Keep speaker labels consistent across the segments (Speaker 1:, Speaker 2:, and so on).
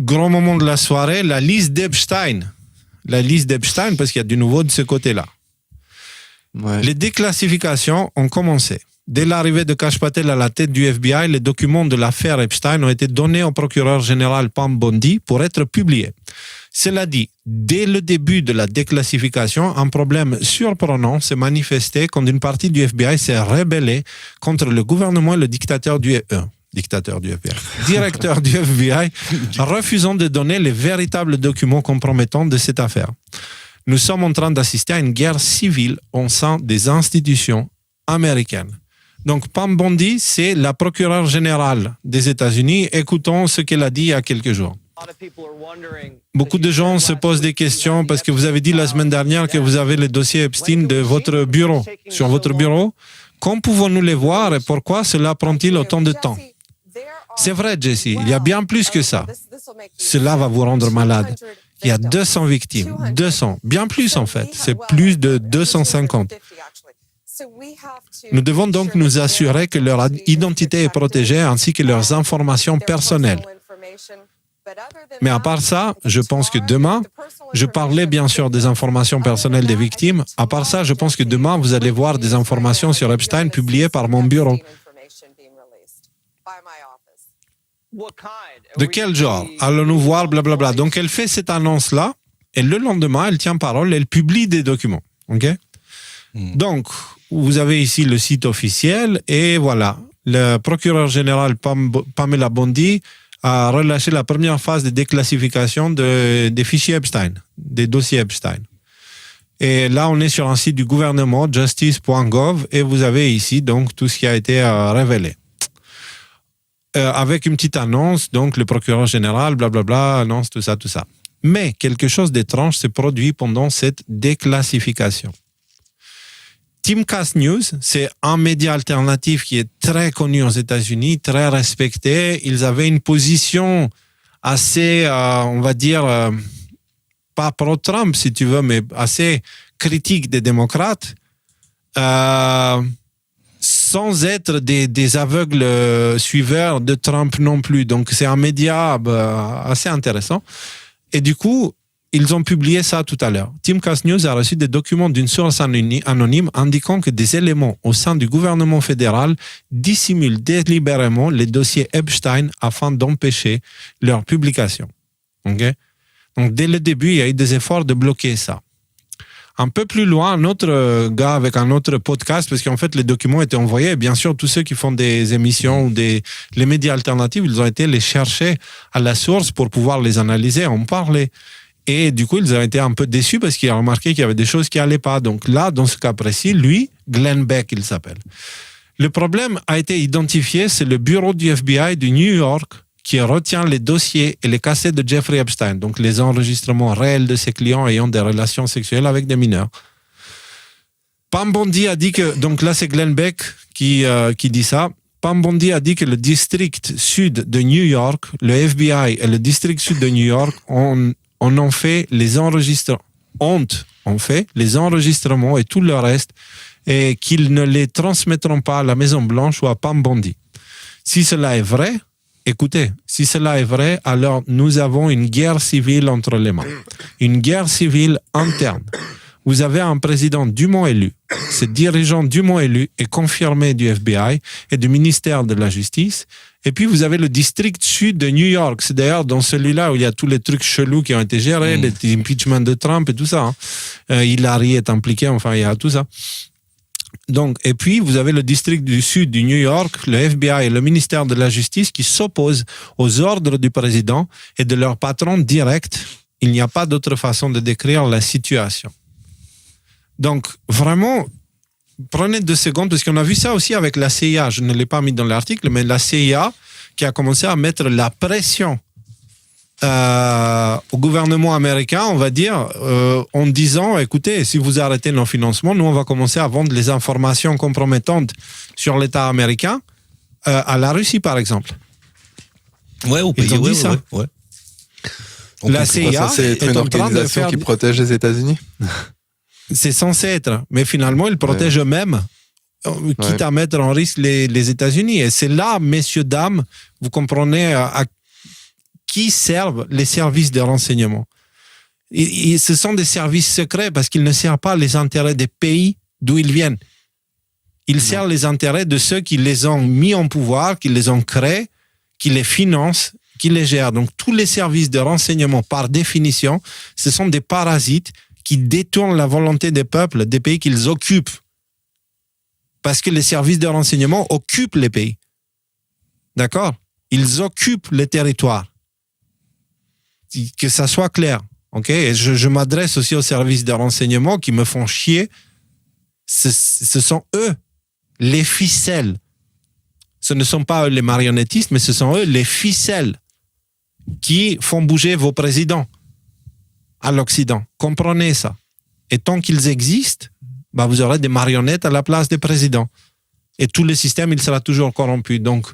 Speaker 1: grand moment de la soirée, la liste d'Epstein. La liste d'Epstein, parce qu'il y a du nouveau de ce côté-là.
Speaker 2: Ouais.
Speaker 1: Les déclassifications ont commencé. Dès l'arrivée de Kash Patel à la tête du FBI, les documents de l'affaire Epstein ont été donnés au procureur général Pam Bondi pour être publiés. Cela dit, dès le début de la déclassification, un problème surprenant s'est manifesté quand une partie du FBI s'est rebellée contre le gouvernement et le directeur du FBI, refusant de donner les véritables documents compromettants de cette affaire. Nous sommes en train d'assister à une guerre civile au sein des institutions américaines. Donc, Pam Bondi, c'est la procureure générale des États-Unis. Écoutons ce qu'elle a dit il y a quelques jours. Beaucoup de gens se posent des questions parce que vous avez dit la semaine dernière que vous avez le dossier Epstein de votre bureau, sur votre bureau. Quand pouvons-nous les voir et pourquoi cela prend-il autant de temps? C'est vrai, Jesse, il y a bien plus que ça. Cela va vous rendre malade. Il y a 200 victimes, 200, bien plus en fait, c'est plus de 250. Nous devons donc nous assurer que leur identité est protégée ainsi que leurs informations personnelles. Mais à part ça, je pense que demain, je parlais bien sûr des informations personnelles des victimes, à part ça, je pense que demain, vous allez voir des informations sur Epstein publiées par mon bureau. De quel genre? Allons-nous voir, blablabla. Donc, elle fait cette annonce-là, et le lendemain, elle tient parole, elle publie des documents. OK? Donc, vous avez ici le site officiel, et voilà. Le procureur général Pamela Bondi a relâché la première phase de déclassification des fichiers Epstein, des dossiers Epstein. Et là, on est sur un site du gouvernement, justice.gov, et vous avez ici donc tout ce qui a été révélé. Avec une petite annonce, donc le procureur général, blablabla, annonce tout ça. Mais quelque chose d'étrange s'est produit pendant cette déclassification. Timcast News, c'est un média alternatif qui est très connu aux États-Unis, très respecté. Ils avaient une position assez, on va dire, pas pro-Trump si tu veux, mais assez critique des démocrates. Sans être des aveugles suiveurs de Trump non plus. Donc, c'est un média assez intéressant. Et du coup, ils ont publié ça tout à l'heure. Timcast News a reçu des documents d'une source anonyme indiquant que des éléments au sein du gouvernement fédéral dissimulent délibérément les dossiers Epstein afin d'empêcher leur publication. Okay? Donc, dès le début, il y a eu des efforts de bloquer ça. Un peu plus loin, un autre gars avec un autre podcast, parce qu'en fait, les documents étaient envoyés. Et bien sûr, tous ceux qui font des émissions ou les médias alternatifs, ils ont été les chercher à la source pour pouvoir les analyser, en parler. Et du coup, ils ont été un peu déçus parce qu'ils ont remarqué qu'il y avait des choses qui n'allaient pas. Donc là, dans ce cas précis, lui, Glenn Beck, il s'appelle. Le problème a été identifié, c'est le bureau du FBI de New York qui retient les dossiers et les cassettes de Jeffrey Epstein, donc les enregistrements réels de ses clients ayant des relations sexuelles avec des mineurs. Pam Bondi a dit que, donc là c'est Glenn Beck qui dit ça, Pam Bondi a dit que le district sud de New York, le FBI et le district sud de New York ont fait les enregistrements et tout le reste, et qu'ils ne les transmettront pas à la Maison-Blanche ou à Pam Bondi. Si cela est vrai, écoutez, si cela est vrai, alors nous avons une guerre civile entre les mains. Une guerre civile interne. Vous avez un président dûment élu. Ce dirigeant dûment élu et confirmé du FBI et du ministère de la Justice. Et puis, vous avez le district sud de New York. C'est d'ailleurs dans celui-là où il y a tous les trucs chelous qui ont été gérés, les impeachments de Trump et tout ça. Hillary est impliquée, enfin, il y a tout ça. Donc, et puis, vous avez le district du sud du New York, le FBI et le ministère de la Justice qui s'opposent aux ordres du président et de leur patron direct. Il n'y a pas d'autre façon de décrire la situation. Donc, vraiment, prenez 2 secondes, parce qu'on a vu ça aussi avec la CIA. Je ne l'ai pas mis dans l'article, mais la CIA qui a commencé à mettre la pression au gouvernement américain, on va dire, en disant, écoutez, si vous arrêtez nos financements, nous, on va commencer à vendre les informations compromettantes sur l'État américain à la Russie, par exemple.
Speaker 3: Ouais, au pays,
Speaker 1: ils ont dit ça.
Speaker 3: Ouais.
Speaker 1: La CIA
Speaker 2: c'est une
Speaker 1: est en train de
Speaker 2: organisation
Speaker 1: faire...
Speaker 2: qui protège les États-Unis.
Speaker 1: C'est censé être, mais finalement, ils protègent eux-mêmes, quitte à mettre en risque les États-Unis. Et c'est là, messieurs, dames, vous comprenez qui servent les services de renseignement. Et ce sont des services secrets parce qu'ils ne servent pas les intérêts des pays d'où ils viennent. Ils servent les intérêts de ceux qui les ont mis en pouvoir, qui les ont créés, qui les financent, qui les gèrent. Donc, tous les services de renseignement, par définition, ce sont des parasites qui détournent la volonté des peuples, des pays qu'ils occupent. Parce que les services de renseignement occupent les pays. D'accord? Ils occupent les territoires. Que ça soit clair. Okay? Et je m'adresse aussi aux services de renseignement qui me font chier. Ce sont eux les ficelles. Ce ne sont pas eux les marionnettistes, mais ce sont eux les ficelles qui font bouger vos présidents à l'Occident. Comprenez ça. Et tant qu'ils existent, bah vous aurez des marionnettes à la place des présidents. Et tout le système, il sera toujours corrompu. Donc,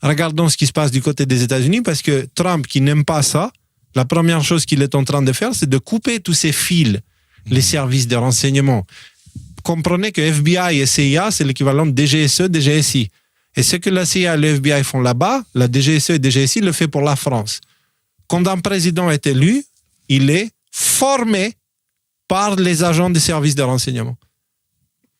Speaker 1: regardons ce qui se passe du côté des États-Unis, parce que Trump, qui n'aime pas ça, la première chose qu'il est en train de faire, c'est de couper tous ces fils, les services de renseignement. Comprenez que FBI et CIA, c'est l'équivalent de DGSE, DGSI. Et ce que la CIA et le FBI font là-bas, la DGSE et DGSI le fait pour la France. Quand un président est élu, il est formé par les agents des services de renseignement.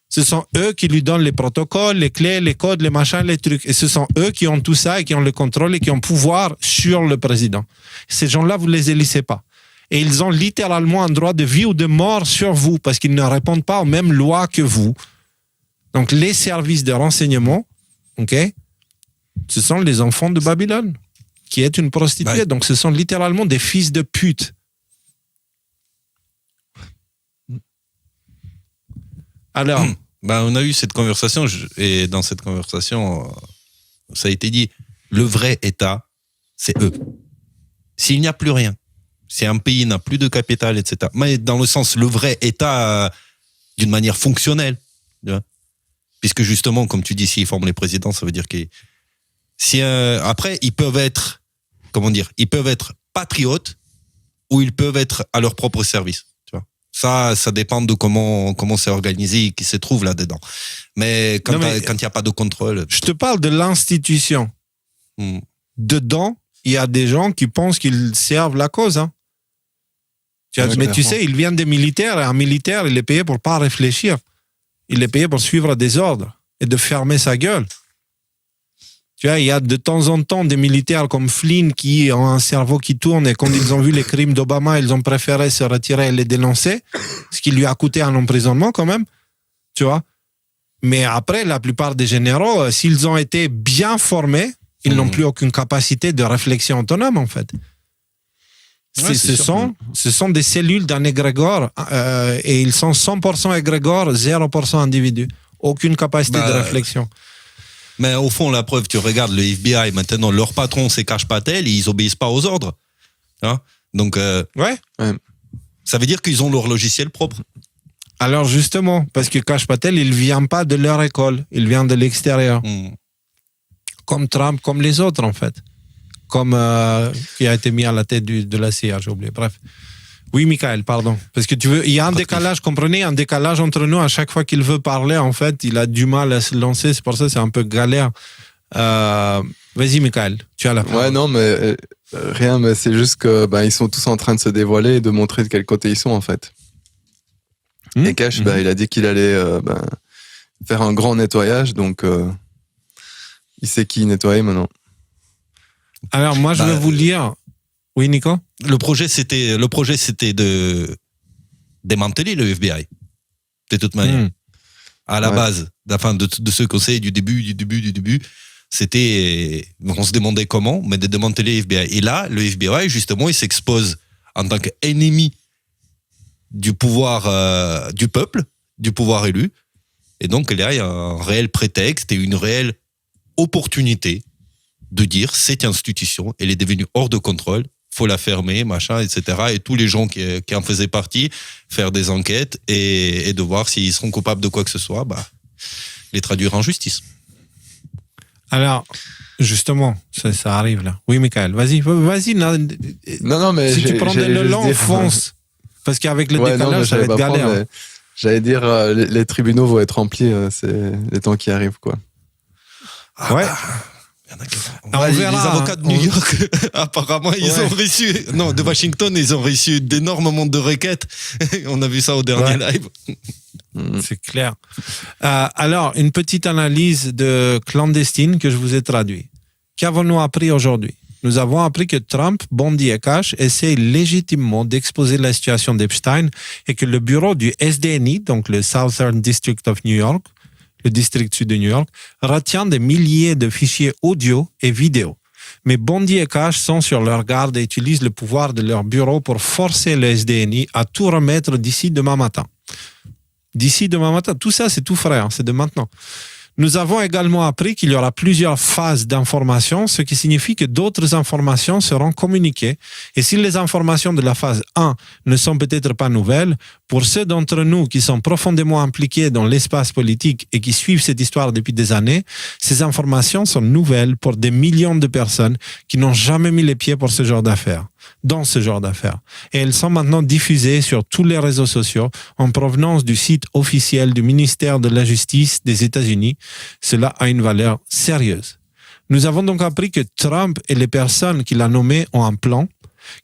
Speaker 1: Ce sont eux qui lui donnent les protocoles, les clés, les codes, les machins, les trucs. Et ce sont eux qui ont tout ça et qui ont le contrôle et qui ont pouvoir sur le président. Ces gens-là, vous ne les élisez pas. Et ils ont littéralement un droit de vie ou de mort sur vous parce qu'ils ne répondent pas aux mêmes lois que vous. Donc, les services de renseignement, okay, ce sont les enfants de Babylone, qui est une prostituée. Ouais. Donc, ce sont littéralement des fils de pute. Alors,
Speaker 3: on a eu cette conversation, et dans cette conversation, ça a été dit, le vrai État, c'est eux. S'il n'y a plus rien, si un pays n'a plus de capital, etc., mais dans le sens, le vrai État, d'une manière fonctionnelle, tu vois, puisque justement, comme tu dis, s'ils forment les présidents, ça veut dire que après, ils peuvent être, ils peuvent être patriotes ou ils peuvent être à leur propre service. Ça dépend de comment c'est organisé et qui se trouve là-dedans. Mais quand il n'y a pas de contrôle...
Speaker 1: Je te parle de l'institution. Dedans, il y a des gens qui pensent qu'ils servent la cause. Hein. Mais tu sais, ils viennent des militaires, et un militaire, il est payé pour ne pas réfléchir. Il est payé pour suivre des ordres et de fermer sa gueule. Tu vois, il y a de temps en temps des militaires comme Flynn qui ont un cerveau qui tourne et quand ils ont vu les crimes d'Obama, ils ont préféré se retirer et les dénoncer, ce qui lui a coûté un emprisonnement quand même, tu vois. Mais après, la plupart des généraux, s'ils ont été bien formés, ils n'ont plus aucune capacité de réflexion autonome en fait. Ouais, ce sont des cellules d'un égrégore et ils sont 100% égrégore, 0% individu. Aucune capacité de réflexion.
Speaker 3: Mais au fond, la preuve, tu regardes le FBI, maintenant, leur patron, c'est Kash Patel, ils obéissent pas aux ordres. Hein? Donc, ça veut dire qu'ils ont leur logiciel propre.
Speaker 1: Alors, justement, parce que Kash Patel, il vient pas de leur école, il vient de l'extérieur. Comme Trump, comme les autres, en fait. Comme qui a été mis à la tête de la CIA, j'ai oublié. Bref. Oui, Michael, pardon. Parce que il y a un décalage, comprenez, un décalage entre nous. À chaque fois qu'il veut parler, en fait, il a du mal à se lancer. C'est pour ça que c'est un peu galère. Vas-y, Michael, tu as la parole.
Speaker 2: Ouais, non, mais rien, mais c'est juste que ils sont tous en train de se dévoiler et de montrer de quel côté ils sont, en fait. Et Kash, il a dit qu'il allait faire un grand nettoyage, donc il sait qui nettoyer maintenant.
Speaker 1: Alors, moi, je vais vous lire... Oui, Nico?
Speaker 3: Le projet, c'était de démanteler le FBI. De toute manière. À la base, de ce conseil du début, c'était, on se demandait comment, mais de démanteler le FBI. Et là, le FBI, justement, il s'expose en tant qu'ennemi du pouvoir, du peuple, du pouvoir élu. Et donc, là, il y a un réel prétexte et une réelle opportunité de dire, cette institution, elle est devenue hors de contrôle, faut la fermer, machin, etc. Et tous les gens qui en faisaient partie, faire des enquêtes et de voir s'ils seront coupables de quoi que ce soit, les traduire en justice.
Speaker 1: Alors, justement, ça arrive là. Oui, Michael, vas-y.
Speaker 2: Non, mais
Speaker 1: si tu prends le long, fonce. Parce qu'avec le décalage, ça va être galère.
Speaker 2: J'allais dire, les tribunaux vont être remplis, c'est les temps qui arrivent, quoi.
Speaker 1: Ouais.
Speaker 3: Les avocats de New York, apparemment, ils ont reçu, de Washington, ils ont reçu d'énormément de requêtes. On a vu ça au dernier live.
Speaker 1: C'est clair. Alors, une petite analyse de clandestine que je vous ai traduit. Qu'avons-nous appris aujourd'hui? Nous avons appris que Trump, Bondi et Cash essaient légitimement d'exposer la situation d'Epstein et que le bureau du SDNY, donc le Southern District of New York, le district sud de New York, retient des milliers de fichiers audio et vidéo. Mais Bondi et Cash sont sur leur garde et utilisent le pouvoir de leur bureau pour forcer le SDNY à tout remettre d'ici demain matin. D'ici demain matin, tout ça c'est tout frais, c'est de maintenant. Nous avons également appris qu'il y aura plusieurs phases d'information, ce qui signifie que d'autres informations seront communiquées. Et si les informations de la phase 1 ne sont peut-être pas nouvelles, pour ceux d'entre nous qui sont profondément impliqués dans l'espace politique et qui suivent cette histoire depuis des années, ces informations sont nouvelles pour des millions de personnes qui n'ont jamais mis les pieds dans ce genre d'affaires. Et elles sont maintenant diffusées sur tous les réseaux sociaux en provenance du site officiel du ministère de la Justice des États-Unis. Cela a une valeur sérieuse. Nous avons donc appris que Trump et les personnes qu'il a nommées ont un plan,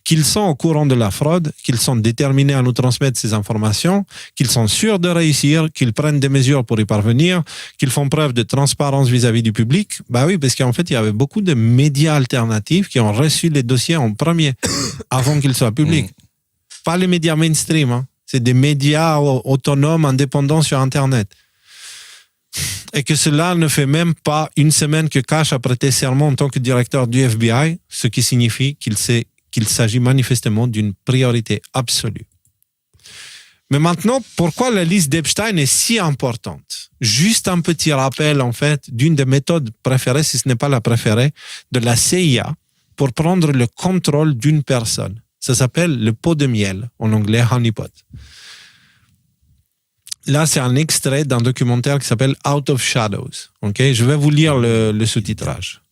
Speaker 1: qu'ils sont au courant de la fraude, qu'ils sont déterminés à nous transmettre ces informations, qu'ils sont sûrs de réussir, qu'ils prennent des mesures pour y parvenir, qu'ils font preuve de transparence vis-à-vis du public. Bah oui, parce qu'en fait, il y avait beaucoup de médias alternatifs qui ont reçu les dossiers en premier, avant qu'ils soient publics. Pas les médias mainstream, c'est des médias autonomes, indépendants sur Internet. Et que cela ne fait même pas une semaine que Cash a prêté serment en tant que directeur du FBI, ce qui signifie qu'il s'agit manifestement d'une priorité absolue. Mais maintenant, pourquoi la liste d'Epstein est si importante? Juste un petit rappel, en fait, d'une des méthodes préférées, si ce n'est pas la préférée, de la CIA pour prendre le contrôle d'une personne. Ça s'appelle le pot de miel, en anglais honeypot. Là, c'est un extrait d'un documentaire qui s'appelle Out of Shadows. Okay? Je vais vous lire le sous-titrage.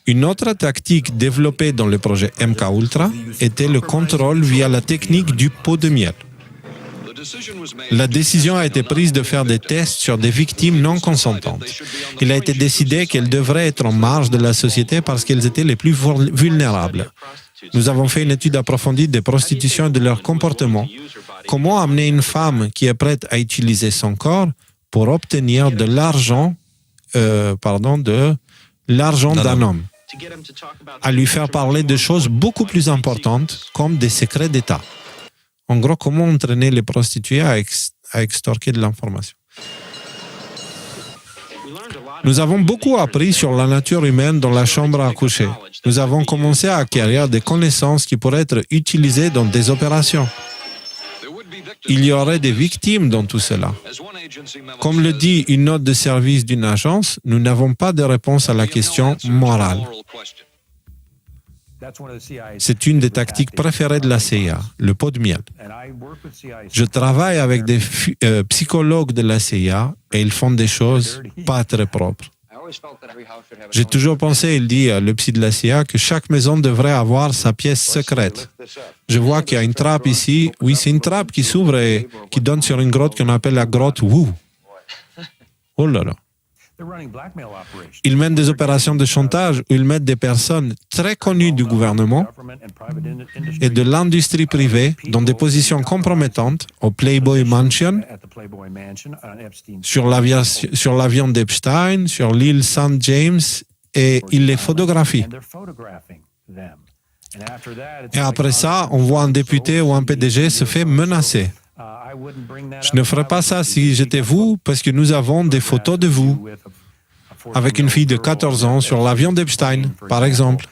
Speaker 1: Une autre tactique développée dans le projet MKUltra était le contrôle via la technique du pot de miel. La décision a été prise de faire des tests sur des victimes non consentantes. Il a été décidé qu'elles devraient être en marge de la société parce qu'elles étaient les plus vulnérables. Nous avons fait une étude approfondie des prostitutions et de leur comportement. Comment amener une femme qui est prête à utiliser son corps pour obtenir de l'argent, d'un homme, à lui faire parler de choses beaucoup plus importantes comme des secrets d'État. En gros, comment entraîner les prostituées à extorquer de l'information. Nous avons beaucoup appris sur la nature humaine dans la chambre à coucher. Nous avons commencé à acquérir des connaissances qui pourraient être utilisées dans des opérations. Il y aurait des victimes dans tout cela. Comme le dit une note de service d'une agence, nous n'avons pas de réponse à la question morale. C'est une des tactiques préférées de la CIA, le pot de miel. Je travaille avec des psychologues de la CIA et ils font des choses pas très propres. J'ai toujours pensé, il dit le psy de la CIA, que chaque maison devrait avoir sa pièce secrète. Je vois qu'il y a une trappe ici. Oui, c'est une trappe qui s'ouvre et qui donne sur une grotte qu'on appelle la grotte Wu. Oh là là. Ils mènent des opérations de chantage où ils mettent des personnes très connues du gouvernement et de l'industrie privée dans des positions compromettantes au Playboy Mansion, sur l'avion d'Epstein, sur l'île St. James, et ils les photographient. Et après ça, on voit un député ou un PDG se fait menacer. Je ne ferais pas ça si j'étais vous, parce que nous avons des photos de vous avec une fille de 14 ans sur l'avion d'Epstein, par exemple.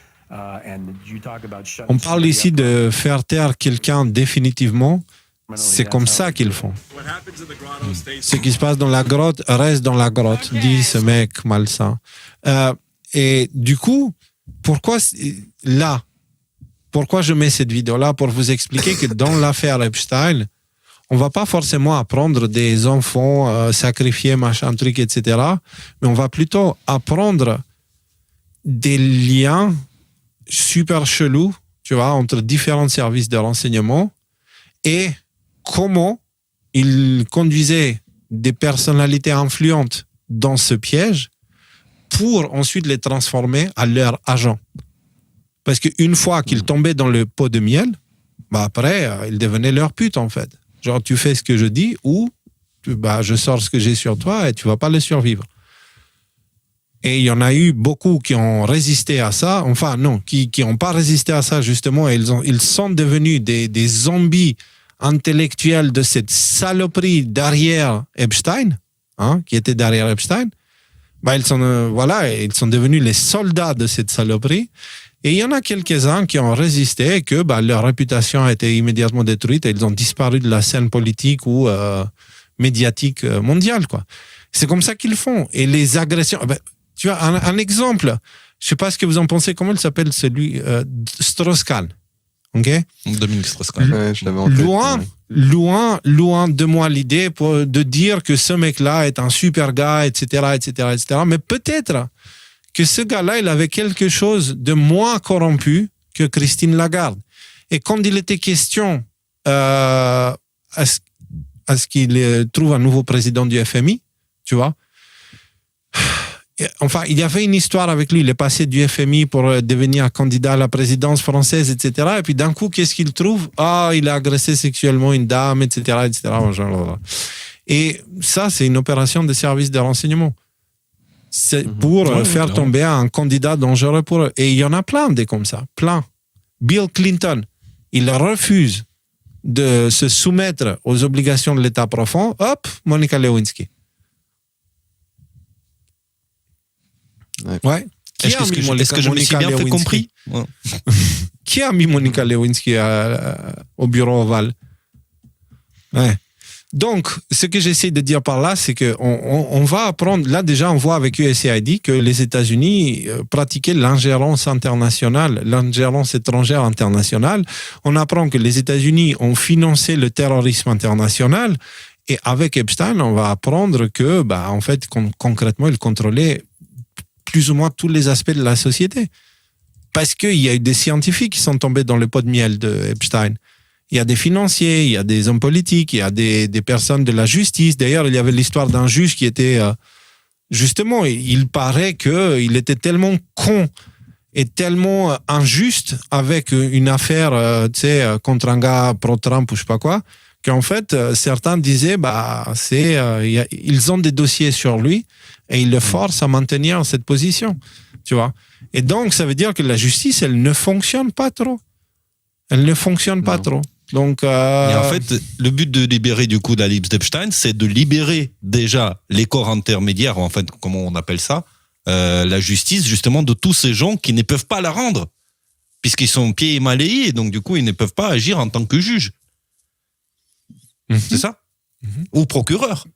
Speaker 1: On parle ici de faire taire quelqu'un définitivement. C'est comme ça qu'ils font. Ce qui se passe dans la grotte reste dans la grotte, dit ce mec malsain. Et du coup, pourquoi je mets cette vidéo-là? Pour vous expliquer que dans l'affaire Epstein, on ne va pas forcément apprendre des enfants sacrifiés, machin, truc, etc. Mais on va plutôt apprendre des liens super chelous, tu vois, entre différents services de renseignement et comment ils conduisaient des personnalités influentes dans ce piège pour ensuite les transformer à leur agent. Parce qu'une fois qu'ils tombaient dans le pot de miel, après, ils devenaient leur pute, en fait. Genre, tu fais ce que je dis ou je sors ce que j'ai sur toi et tu vas pas le survivre. Et il y en a eu beaucoup qui ont résisté à ça, enfin non, qui n'ont pas résisté à ça justement, et ils sont devenus des zombies intellectuels de cette saloperie derrière Epstein, qui était derrière Epstein. Ils sont devenus les soldats de cette saloperie. Et il y en a quelques-uns qui ont résisté et que leur réputation a été immédiatement détruite et ils ont disparu de la scène politique ou médiatique mondiale, quoi. C'est comme ça qu'ils font. Et les agressions... tu as un exemple. Je ne sais pas ce que vous en pensez. Comment il s'appelle celui Strauss-Kahn. OK?
Speaker 3: Dominique Strauss-Kahn.
Speaker 2: Ouais, je l'avais en tête,
Speaker 1: loin de moi l'idée de dire que ce mec-là est un super gars, etc., etc., etc. Mais peut-être que ce gars-là, il avait quelque chose de moins corrompu que Christine Lagarde. Et quand il était question à ce qu'il trouve un nouveau président du FMI, tu vois, enfin, il y avait une histoire avec lui. Il est passé du FMI pour devenir candidat à la présidence française, etc. Et puis d'un coup, qu'est-ce qu'il trouve? Il a agressé sexuellement une dame, etc., etc. Et ça, c'est une opération de service de renseignement. C'est pour faire tomber un candidat dangereux pour eux. Et il y en a plein des comme ça, plein. Bill Clinton, il refuse de se soumettre aux obligations de l'État profond. Hop, Monica Lewinsky. Ouais.
Speaker 3: Est-ce que je me suis bien fait compris?
Speaker 1: Qui a mis Monica Lewinsky au bureau ovale? Ouais. Donc, ce que j'essaie de dire par là, c'est qu'on va apprendre, là déjà on voit avec USAID que les États-Unis pratiquaient l'ingérence internationale, l'ingérence étrangère internationale. On apprend que les États-Unis ont financé le terrorisme international et avec Epstein, on va apprendre que, en fait, concrètement, ils contrôlaient plus ou moins tous les aspects de la société. Parce qu'il y a eu des scientifiques qui sont tombés dans le pot de miel de Epstein. Il y a des financiers, il y a des hommes politiques, il y a des personnes de la justice. D'ailleurs, il y avait l'histoire d'un juge qui était... justement, il paraît qu'il était tellement con et tellement injuste avec une affaire contre un gars pro-Trump ou je sais pas quoi, qu'en fait, certains disaient ils ont des dossiers sur lui et ils le forcent à maintenir cette position. Tu vois? Et donc, ça veut dire que la justice, elle ne fonctionne pas trop. Elle ne fonctionne pas trop. Donc,
Speaker 3: Et en fait, le but de libérer du coup d'Alex Epstein, c'est de libérer déjà les corps intermédiaires, en fait, comment on appelle ça, la justice, justement, de tous ces gens qui ne peuvent pas la rendre, puisqu'ils sont pieds et mains liés, et donc du coup, ils ne peuvent pas agir en tant que juge. C'est ça? Ou procureur.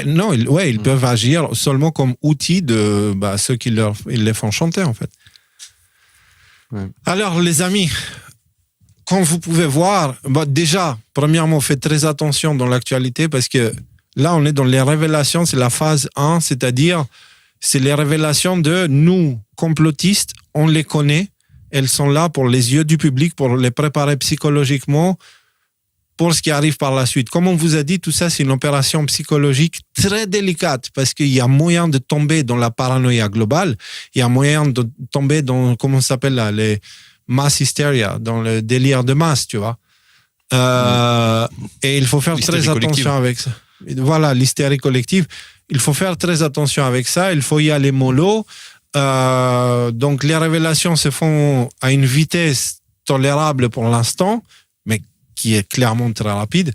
Speaker 1: Non, ils peuvent agir seulement comme outil de ceux qui ils les font chanter, en fait. Ouais. Alors, les amis, comme vous pouvez voir, déjà, premièrement, faites très attention dans l'actualité parce que là, on est dans les révélations, c'est la phase 1, c'est-à-dire, c'est les révélations de nous, complotistes, on les connaît, elles sont là pour les yeux du public, pour les préparer psychologiquement pour ce qui arrive par la suite. Comme on vous a dit, tout ça, c'est une opération psychologique très délicate parce qu'il y a moyen de tomber dans la paranoïa globale, il y a moyen de tomber dans, comment ça s'appelle là, les mass hysteria, dans le délire de masse, tu vois. Et il faut faire très attention avec ça. Voilà, l'hystérie collective. Il faut faire très attention avec ça, il faut y aller mollo. Donc les révélations se font à une vitesse tolérable pour l'instant, mais qui est clairement très rapide.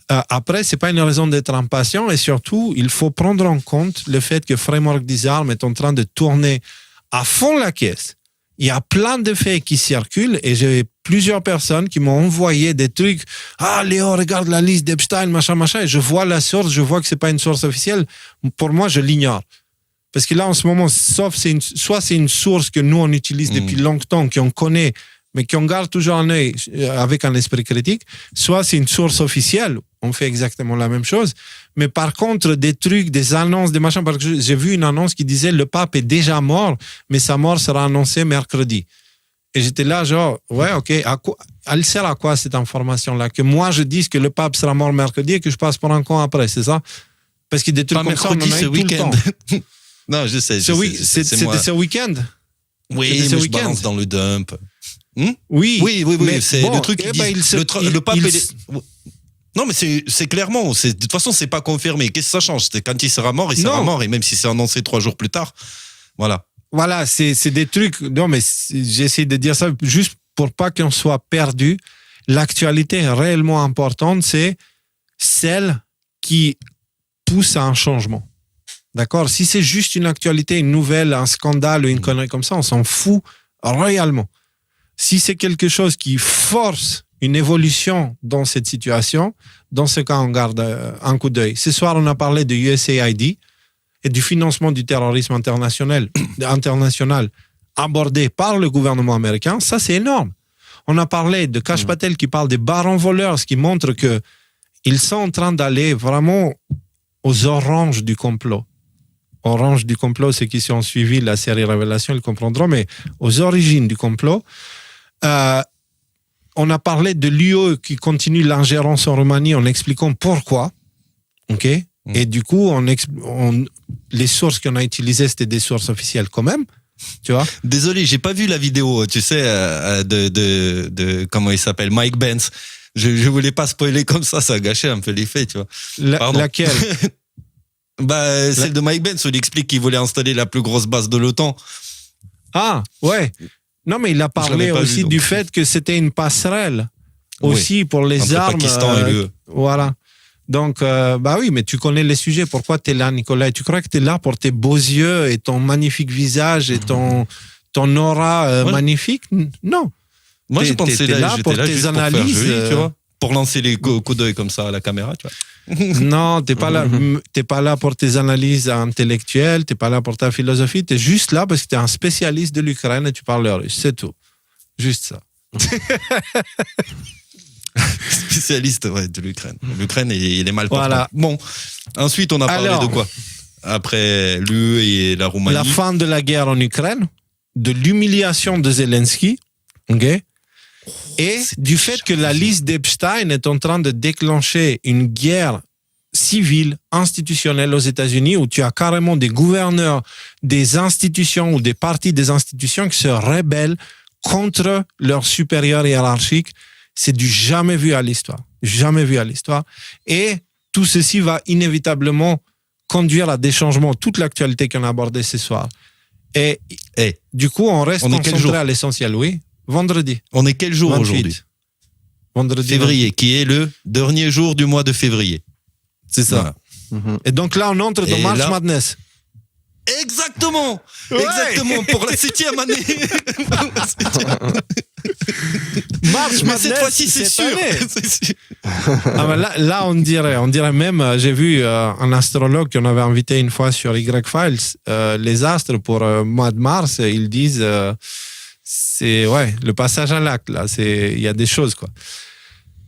Speaker 1: Après, c'est pas une raison d'être impatient et surtout, il faut prendre en compte le fait que Framework Disarm est en train de tourner à fond la caisse. Il y a plein de faits qui circulent et j'ai plusieurs personnes qui m'ont envoyé des trucs. Ah, Léo, regarde la liste d'Epstein, machin, machin. Et je vois la source, je vois que c'est pas une source officielle. Pour moi, je l'ignore. Parce que là, en ce moment, soit c'est une source que nous, on utilise depuis longtemps, qu'on connaît, mais qu'on garde toujours un œil avec un esprit critique, soit c'est une source officielle, on fait exactement la même chose. Mais par contre, des trucs, des annonces, des machins, parce que j'ai vu une annonce qui disait le pape est déjà mort, mais sa mort sera annoncée mercredi. Et j'étais là, genre, ouais, ok, elle sert à quoi cette information-là? Que moi, je dise que le pape sera mort mercredi et que je passe pour un con après, c'est ça? Parce que des trucs
Speaker 3: pas
Speaker 1: comme ça, on en a eu
Speaker 3: ce
Speaker 1: tout le
Speaker 3: week-end.
Speaker 1: temps.
Speaker 3: Non, je sais.
Speaker 1: C'était
Speaker 3: moi.
Speaker 1: ce week-end.
Speaker 3: Oui,
Speaker 1: C'était ce
Speaker 3: mais je
Speaker 1: week-end.
Speaker 3: balance dans le dump.
Speaker 1: Oui.
Speaker 3: Oui. C'est
Speaker 1: bon,
Speaker 3: le truc qui dit. Le pape. Non, mais c'est clairement. De toute façon, c'est pas confirmé. Qu'est-ce que ça change? C'est quand il sera mort, il sera mort. Et même si c'est annoncé 3 jours plus tard, voilà.
Speaker 1: Voilà, c'est des trucs. Non, mais j'essaie de dire ça juste pour pas qu'on soit perdu. L'actualité réellement importante, c'est celle qui pousse à un changement. D'accord? Si c'est juste une actualité, une nouvelle, un scandale ou une connerie comme ça, on s'en fout réellement. Si c'est quelque chose qui force une évolution dans cette situation, dans ce cas, on garde un coup d'œil. Ce soir, on a parlé de USAID et du financement du terrorisme international abordé par le gouvernement américain. Ça, c'est énorme. On a parlé de Kash Patel qui parle des barons voleurs, ce qui montre qu'ils sont en train d'aller vraiment aux oranges du complot. Orange du complot, ceux qui ont suivi la série Révélation, ils comprendront, mais aux origines du complot. On a parlé de l'UE qui continue l'ingérence en Roumanie en expliquant pourquoi. OK? Et du coup, les sources qu'on a utilisées, c'était des sources officielles quand même. Tu vois?
Speaker 3: Désolé, j'ai pas vu la vidéo, tu sais, de comment il s'appelle, Mike Benz. Je voulais pas spoiler comme ça a gâché un peu l'effet, tu vois.
Speaker 1: Laquelle?
Speaker 3: Celle de Mike Benz où il explique qu'il voulait installer la plus grosse base de l'OTAN.
Speaker 1: Ah, ouais. Non, mais il a parlé aussi du fait que c'était une passerelle aussi pour les
Speaker 3: entre
Speaker 1: armes.
Speaker 3: Pakistan et l'UE.
Speaker 1: Voilà. Donc, oui, mais tu connais les sujets. Pourquoi tu es là, Nicolas? Tu crois que tu es là pour tes beaux yeux et ton magnifique visage et ton aura magnifique? Non.
Speaker 3: Moi, je pensais
Speaker 1: j'étais là pour tes
Speaker 3: juste
Speaker 1: analyses.
Speaker 3: Pour faire joli, tu vois, pour lancer les coups d'œil comme ça à la caméra, tu vois.
Speaker 1: Non, t'es pas là pour tes analyses intellectuelles, t'es pas là pour ta philosophie, t'es juste là parce que t'es un spécialiste de l'Ukraine et tu parles russe, c'est tout. Juste ça.
Speaker 3: Spécialiste de l'Ukraine. L'Ukraine, il est mal portant.
Speaker 1: Voilà.
Speaker 3: Bon, ensuite, on a parlé de quoi? Après l'UE et la Roumanie.
Speaker 1: La fin de la guerre en Ukraine, de l'humiliation de Zelensky, ok, et du fait que la liste d'Epstein est en train de déclencher une guerre civile, institutionnelle aux États-Unis, où tu as carrément des gouverneurs des institutions ou des partis des institutions qui se rebellent contre leurs supérieurs hiérarchiques. C'est du jamais vu à l'histoire. Jamais vu à l'histoire. Et tout ceci va inévitablement conduire à des changements. Toute l'actualité qu'on a abordée ce soir. Et du coup, on reste concentré à l'essentiel, oui. Vendredi.
Speaker 3: On est quel jour aujourd'hui?
Speaker 1: Vendredi.
Speaker 3: Février, qui est le dernier jour du mois de février.
Speaker 1: C'est ça. Voilà. Et donc là, on entre dans March Madness.
Speaker 3: Exactement. Ouais. Exactement, pour la 7e année.
Speaker 1: March Madness.
Speaker 3: Mais cette fois-ci, c'est sûr.
Speaker 1: Là, on dirait même, j'ai vu un astrologue qu'on avait invité une fois sur Y-Files, les astres pour mois de mars, ils disent, c'est le passage à l'acte, là, il y a des choses, quoi.